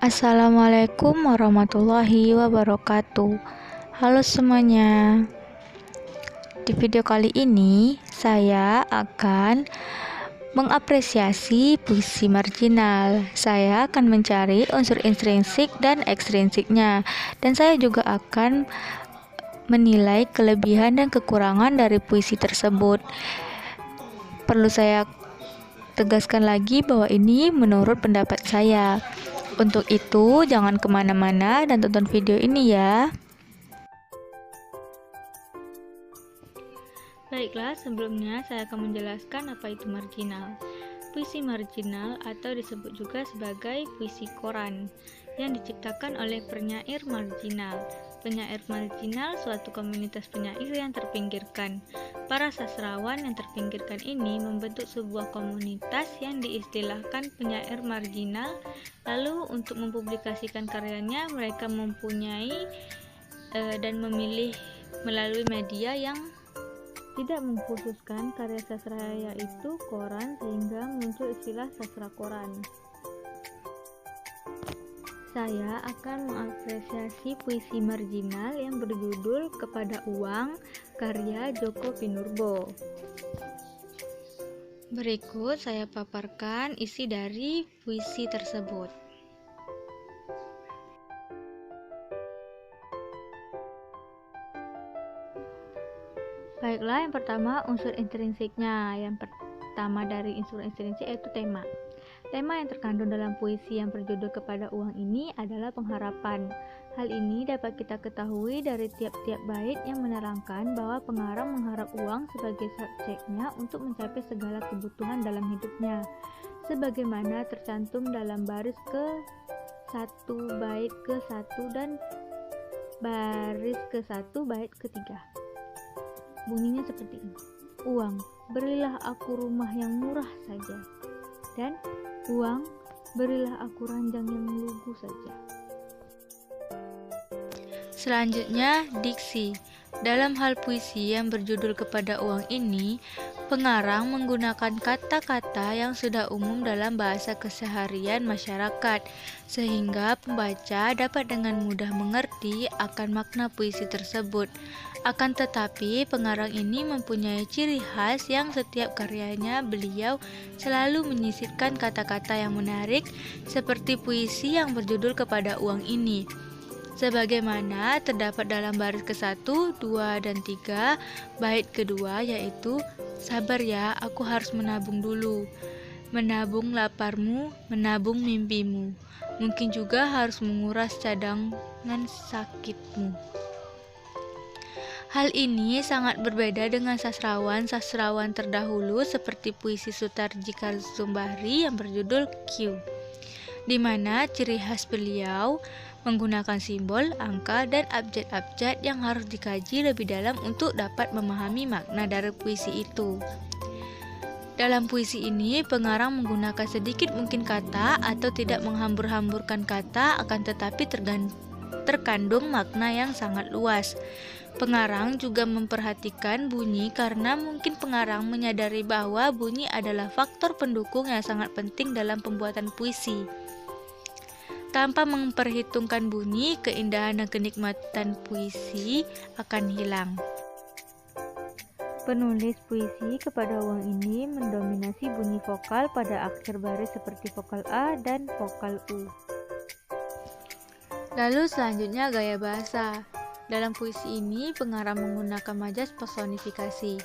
Assalamualaikum warahmatullahi wabarakatuh. Halo semuanya. Di video kali ini saya akan mengapresiasi puisi marginal. Saya akan mencari unsur intrinsik dan ekstrinsiknya, dan saya juga akan menilai kelebihan dan kekurangan dari puisi tersebut. Perlu saya tegaskan lagi bahwa ini menurut pendapat saya. Untuk itu, jangan kemana-mana dan tonton video ini ya. Baiklah, sebelumnya saya akan menjelaskan apa itu marginal. Puisi marginal atau disebut juga sebagai puisi koran yang diciptakan oleh penyair marginal. Penyair marginal suatu komunitas penyair yang terpinggirkan. Para sastrawan yang terpinggirkan ini membentuk sebuah komunitas yang diistilahkan penyair marginal. Lalu untuk mempublikasikan karyanya mereka mempunyai dan memilih melalui media yang tidak mengkhususkan karya sastra yaitu koran, sehingga muncul istilah sastra koran. Saya akan mengapresiasi puisi marginal yang berjudul Kepada Uang, karya Djoko Pinurbo. Berikut saya paparkan isi dari puisi tersebut. Baiklah, yang pertama unsur intrinsiknya. Yang pertama dari unsur intrinsik yaitu tema. Tema yang terkandung dalam puisi yang berjudul Kepada Uang ini adalah pengharapan. Hal ini dapat kita ketahui dari tiap-tiap bait yang menerangkan bahwa pengarang mengharap uang sebagai subjeknya untuk mencapai segala kebutuhan dalam hidupnya, sebagaimana tercantum dalam baris ke-1 bait ke-1 dan baris ke-1 bait ke-3. Bunyinya seperti ini. Uang, berilah aku rumah yang murah saja. Dan uang, berilah aku ranjang yang lugu saja. Selanjutnya, diksi. Dalam hal puisi yang berjudul Kepada Uang ini, pengarang menggunakan kata-kata yang sudah umum dalam bahasa keseharian masyarakat, sehingga pembaca dapat dengan mudah mengerti akan makna puisi tersebut. Akan tetapi, pengarang ini mempunyai ciri khas yang setiap karyanya beliau selalu menyisipkan kata-kata yang menarik, seperti puisi yang berjudul Kepada Uang ini. Sebagaimana terdapat dalam baris ke-1, 2, dan 3, bait kedua yaitu sabar ya, aku harus menabung dulu. Menabung laparmu, menabung mimpimu. Mungkin juga harus menguras cadangan sakitmu. Hal ini sangat berbeda dengan sastrawan terdahulu seperti puisi Sutarji Kazumbari yang berjudul Q, di mana ciri khas beliau menggunakan simbol, angka, dan abjad-abjad yang harus dikaji lebih dalam untuk dapat memahami makna dari puisi itu. Dalam puisi ini, pengarang menggunakan sedikit mungkin kata atau tidak menghambur-hamburkan kata, akan tetapi terkandung makna yang sangat luas. Pengarang juga memperhatikan bunyi karena mungkin pengarang menyadari bahwa bunyi adalah faktor pendukung yang sangat penting dalam pembuatan puisi. Tanpa memperhitungkan bunyi, keindahan dan kenikmatan puisi akan hilang. Penulis puisi Kepada Uang ini mendominasi bunyi vokal pada akhir baris seperti vokal A dan vokal U. Lalu selanjutnya gaya bahasa. Dalam puisi ini, pengarang menggunakan majas personifikasi,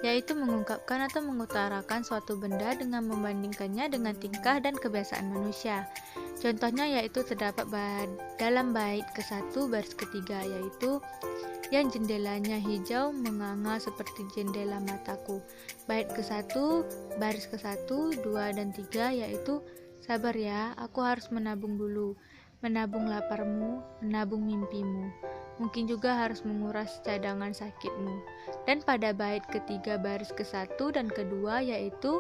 yaitu mengungkapkan atau mengutarakan suatu benda dengan membandingkannya dengan tingkah dan kebiasaan manusia. Contohnya yaitu terdapat dalam bait ke-1 baris ke-3, yaitu yang jendelanya hijau menganga seperti jendela mataku. Bait ke-1 baris ke-1, 2, dan 3 yaitu sabar ya, aku harus menabung dulu. Menabung laparmu, menabung mimpimu. Mungkin juga harus menguras cadangan sakitmu. Dan pada bait ke-3 baris ke-1 dan ke-2 yaitu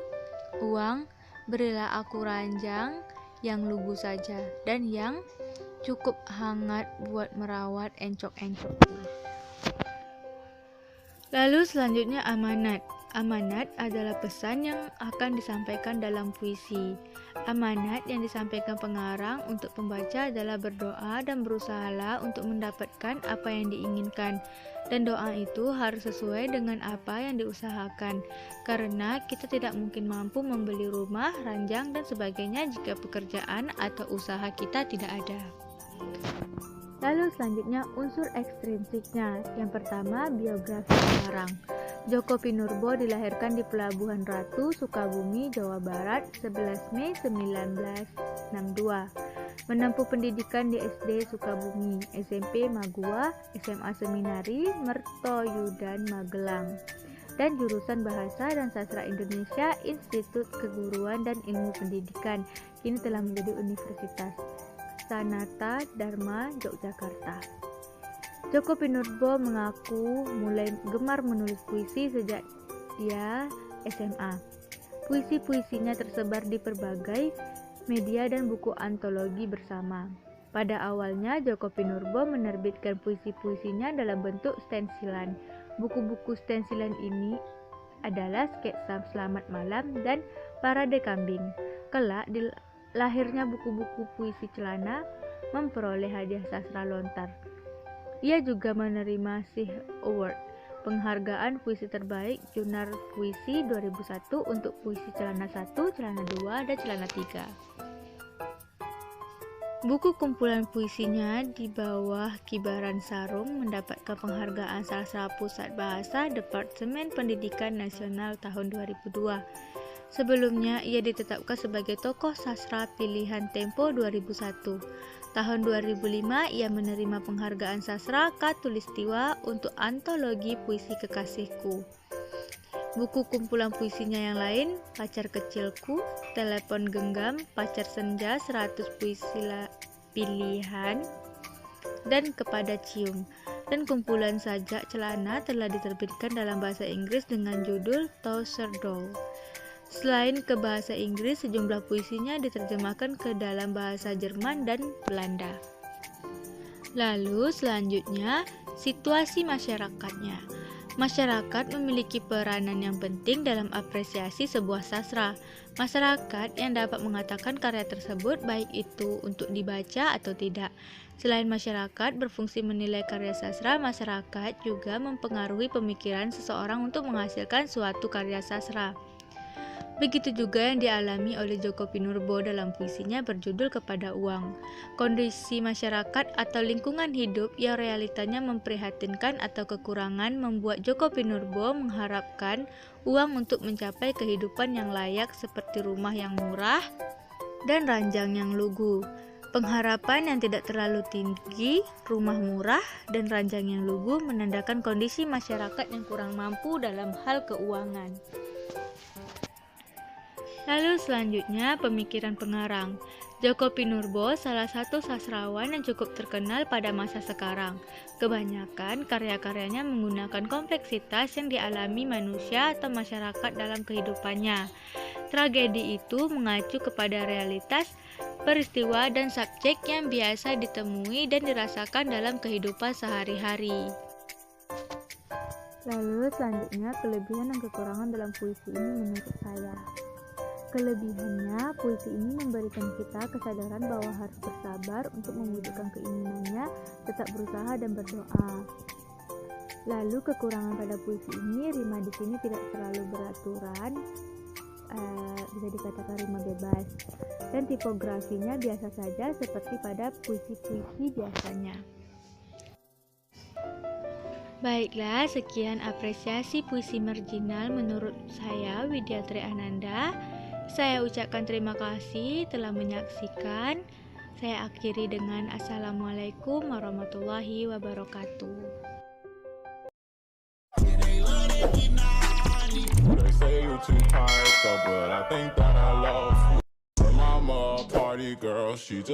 uang, berilah aku ranjang yang lugu saja, dan yang cukup hangat buat merawat encok-encokku. Lalu selanjutnya amanat. Amanat adalah pesan yang akan disampaikan dalam puisi. Amanat yang disampaikan pengarang untuk pembaca adalah berdoa dan berusahalah untuk mendapatkan apa yang diinginkan. Dan doa itu harus sesuai dengan apa yang diusahakan. Karena kita tidak mungkin mampu membeli rumah, ranjang, dan sebagainya jika pekerjaan atau usaha kita tidak ada. Lalu selanjutnya unsur ekstrinsiknya. Yang pertama, biografi pengarang. Djoko Pinurbo dilahirkan di Pelabuhan Ratu, Sukabumi, Jawa Barat 11 Mei 1962. Menempuh pendidikan di SD Sukabumi, SMP Magua, SMA Seminari, Mertoyudan Magelang, dan jurusan Bahasa dan Sastra Indonesia Institut Keguruan dan Ilmu Pendidikan, kini telah menjadi Universitas Sanata Dharma Yogyakarta. Djoko Pinurbo mengaku mulai gemar menulis puisi sejak dia SMA. Puisi-puisinya tersebar di berbagai media dan buku antologi bersama. Pada awalnya, Djoko Pinurbo menerbitkan puisi-puisinya dalam bentuk stensilan. Buku-buku stensilan ini adalah Sketsa Selamat Malam dan Parade Kambing. Kelak, lahirnya buku-buku puisi Celana memperoleh hadiah sastra lontar. Ia juga menerima SIH Award, penghargaan puisi terbaik Junar Puisi 2001 untuk puisi Celana 1, Celana 2, dan Celana 3. Buku kumpulan puisinya di bawah Kibaran Sarung mendapatkan penghargaan Sastra Pusat Bahasa Departemen Pendidikan Nasional tahun 2002. Sebelumnya, ia ditetapkan sebagai tokoh sastra pilihan Tempo 2001. Tahun 2005, ia menerima penghargaan sastra Katulistiwa untuk antologi puisi Kekasihku. Buku kumpulan puisinya yang lain, Pacar Kecilku, Telepon Genggam, Pacar Senja, 100 Puisi Pilihan, dan Kepada Cium. Dan kumpulan sajak celana telah diterbitkan dalam bahasa Inggris dengan judul Trouser Doll. Selain ke bahasa Inggris, sejumlah puisinya diterjemahkan ke dalam bahasa Jerman dan Belanda. Lalu selanjutnya, situasi masyarakatnya. Masyarakat memiliki peranan yang penting dalam apresiasi sebuah sastra. Masyarakat yang dapat mengatakan karya tersebut baik itu untuk dibaca atau tidak. Selain masyarakat berfungsi menilai karya sastra, masyarakat juga mempengaruhi pemikiran seseorang untuk menghasilkan suatu karya sastra. Begitu juga yang dialami oleh Djoko Pinurbo dalam puisinya berjudul Kepada Uang. Kondisi masyarakat atau lingkungan hidup yang realitanya memprihatinkan atau kekurangan membuat Djoko Pinurbo mengharapkan uang untuk mencapai kehidupan yang layak seperti rumah yang murah dan ranjang yang lugu. Pengharapan yang tidak terlalu tinggi, rumah murah, dan ranjang yang lugu menandakan kondisi masyarakat yang kurang mampu dalam hal keuangan. Lalu selanjutnya, pemikiran pengarang. Djoko Pinurbo salah satu sastrawan yang cukup terkenal pada masa sekarang. Kebanyakan karya-karyanya menggunakan kompleksitas yang dialami manusia atau masyarakat dalam kehidupannya. Tragedi itu mengacu kepada realitas, peristiwa, dan subjek yang biasa ditemui dan dirasakan dalam kehidupan sehari-hari. Lalu selanjutnya, kelebihan dan kekurangan dalam puisi ini menurut saya. Kelebihannya, puisi ini memberikan kita kesadaran bahwa harus bersabar untuk mewujudkan keinginannya, tetap berusaha dan berdoa. Lalu kekurangan pada puisi ini, rima di sini tidak terlalu beraturan, bisa dikatakan rima bebas, dan tipografinya biasa saja seperti pada puisi-puisi biasanya. Baiklah, sekian apresiasi puisi marginal menurut saya, Widyatri Ananda. Saya ucapkan terima kasih telah menyaksikan. Saya akhiri dengan Assalamualaikum warahmatullahi wabarakatuh. They say you too tired, but I think that I love you. Mama, party girl, she just